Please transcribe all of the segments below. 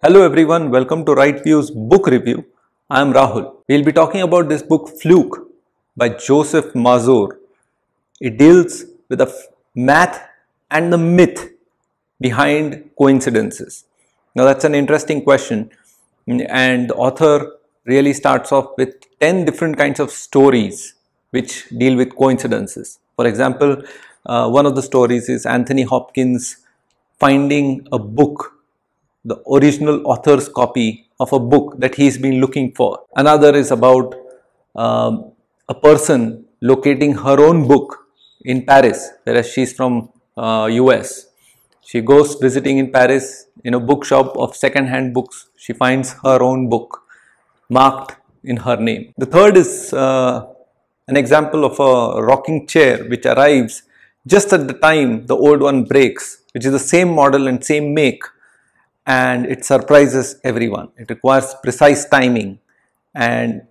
Hello everyone, welcome to RightVIEWS book review. I am Rahul. We'll be talking about this book Fluke by Joseph Mazur. It deals with the math and the myth behind coincidences. Now that's an interesting question, and the author really starts off with 10 different kinds of stories which deal with coincidences. For example, one of the stories is Anthony Hopkins finding a book, the original author's copy of a book that he's been looking for. Another is about a person locating her own book in Paris, whereas she's from US. She goes visiting in Paris in a bookshop of second-hand books. She finds her own book marked in her name. The third is an example of a rocking chair which arrives just at the time the old one breaks, which is the same model and same make, and it surprises everyone. It requires precise timing and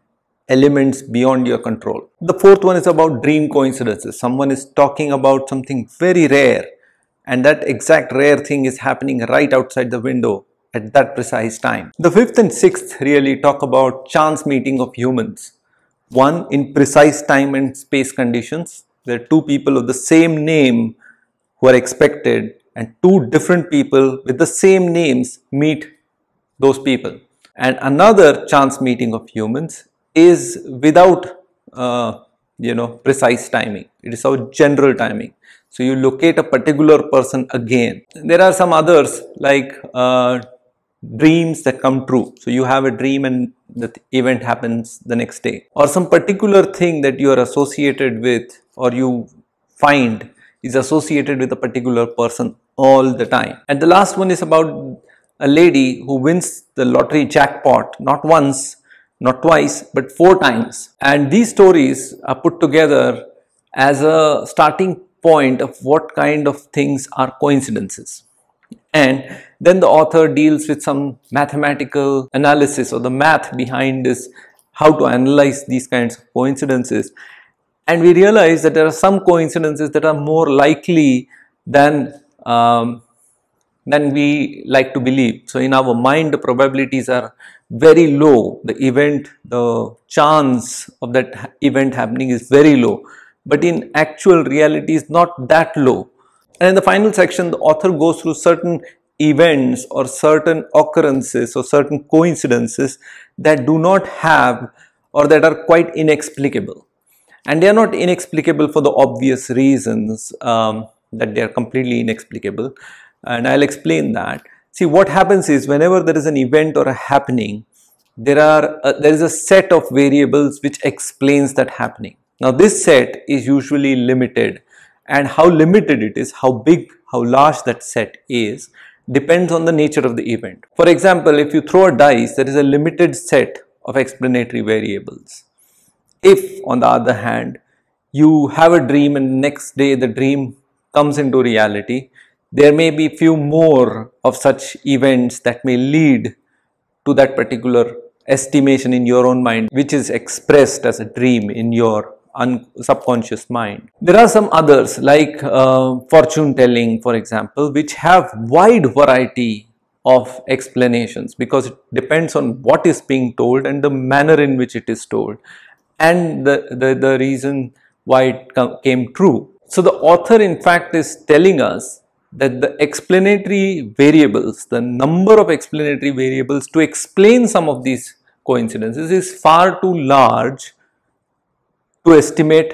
elements beyond your control. The fourth one is about dream coincidences. Someone is talking about something very rare, and that exact rare thing is happening right outside the window at that precise time. The fifth and sixth really talk about chance meeting of humans. One, in precise time and space conditions. There are two people of the same name who are expected, and two different people with the same names meet those people. And another chance meeting of humans is without precise timing. It is our general timing. So you locate a particular person again. There are some others like dreams that come true. So you have a dream and the event happens the next day, or some particular thing that you are associated with or you find is associated with a particular person all the time. And the last one is about a lady who wins the lottery jackpot not once, not twice, but 4 times. And these stories are put together as a starting point of what kind of things are coincidences. And then the author deals with some mathematical analysis or the math behind this, how to analyze these kinds of coincidences. And we realize that there are some coincidences that are more likely than we like to believe. So in our mind, the probabilities are very low. The chance of that event happening is very low. But in actual reality, is not that low. And in the final section, the author goes through certain events or certain occurrences or certain coincidences that do not have or that are quite inexplicable. And they are not inexplicable for the obvious reasons that they are completely inexplicable. And I'll explain that. See, what happens is whenever there is an event or a happening, there is a set of variables which explains that happening. Now this set is usually limited, and how limited it is, how big, how large that set is, depends on the nature of the event. For example, if you throw a dice, there is a limited set of explanatory variables. If, on the other hand, you have a dream and next day the dream comes into reality, there may be few more of such events that may lead to that particular estimation in your own mind, which is expressed as a dream in your subconscious mind. There are some others like fortune telling, for example, which have wide variety of explanations because it depends on what is being told and the manner in which it is told, and the reason why it came true. So the author in fact is telling us that the explanatory variables, the number of explanatory variables to explain some of these coincidences is far too large to estimate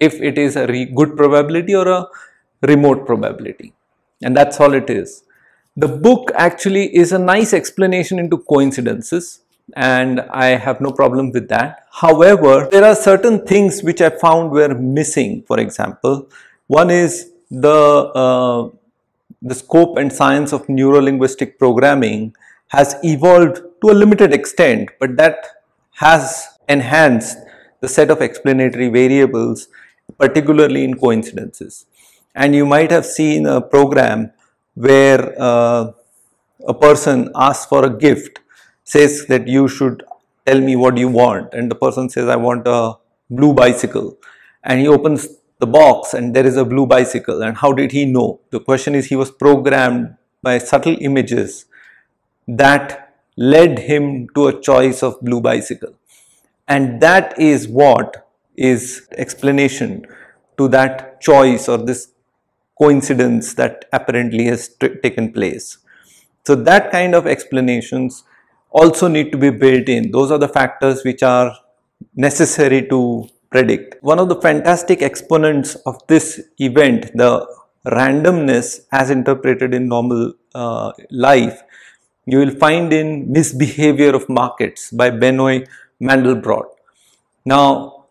if it is a good probability or a remote probability. And that's all it is. The book actually is a nice explanation into coincidences, and I have no problem with that. However, there are certain things which I found were missing. For example, one is the scope and science of neuro-linguistic programming has evolved to a limited extent, but that has enhanced the set of explanatory variables, particularly in coincidences. And you might have seen a program where a person asks for a gift, says that you should tell me what you want, and the person says, I want a blue bicycle, and he opens the box and there is a blue bicycle. And how did he know? The question is, he was programmed by subtle images that led him to a choice of blue bicycle. And that is what is explanation to that choice or this coincidence that apparently has taken place. So that kind of explanations also need to be built in. Those are the factors which are necessary to predict. One of the fantastic exponents of this event, the randomness as interpreted in normal life, you will find in Misbehavior of Markets by Benoit Mandelbrot. Now,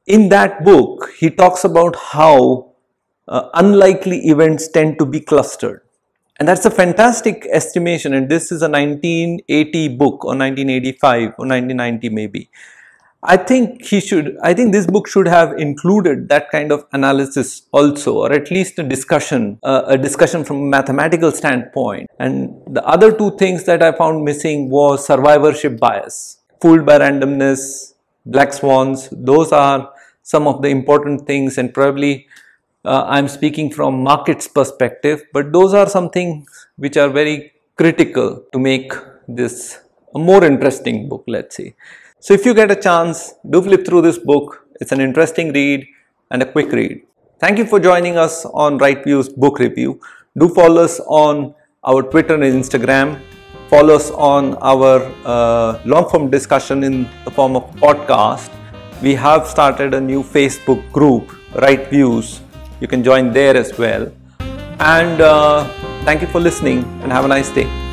in that book, he talks about how unlikely events tend to be clustered. And that's a fantastic estimation. And this is a 1980 book, or 1985 or 1990 maybe. I think this book should have included that kind of analysis also, or at least a discussion from a mathematical standpoint. And the other two things that I found missing was survivorship bias, fooled by randomness, black swans. Those are some of the important things, and probably I'm speaking from markets perspective, but those are some things which are very critical to make this a more interesting book, let's say. So if you get a chance, do flip through this book. It's an interesting read and a quick read. Thank you for joining us on RightVIEWS book review. Do follow us on our Twitter and Instagram. Follow us on our long form discussion in the form of podcast. We have started a new Facebook group, RightVIEWS. You can join there as well. And thank you for listening and have a nice day.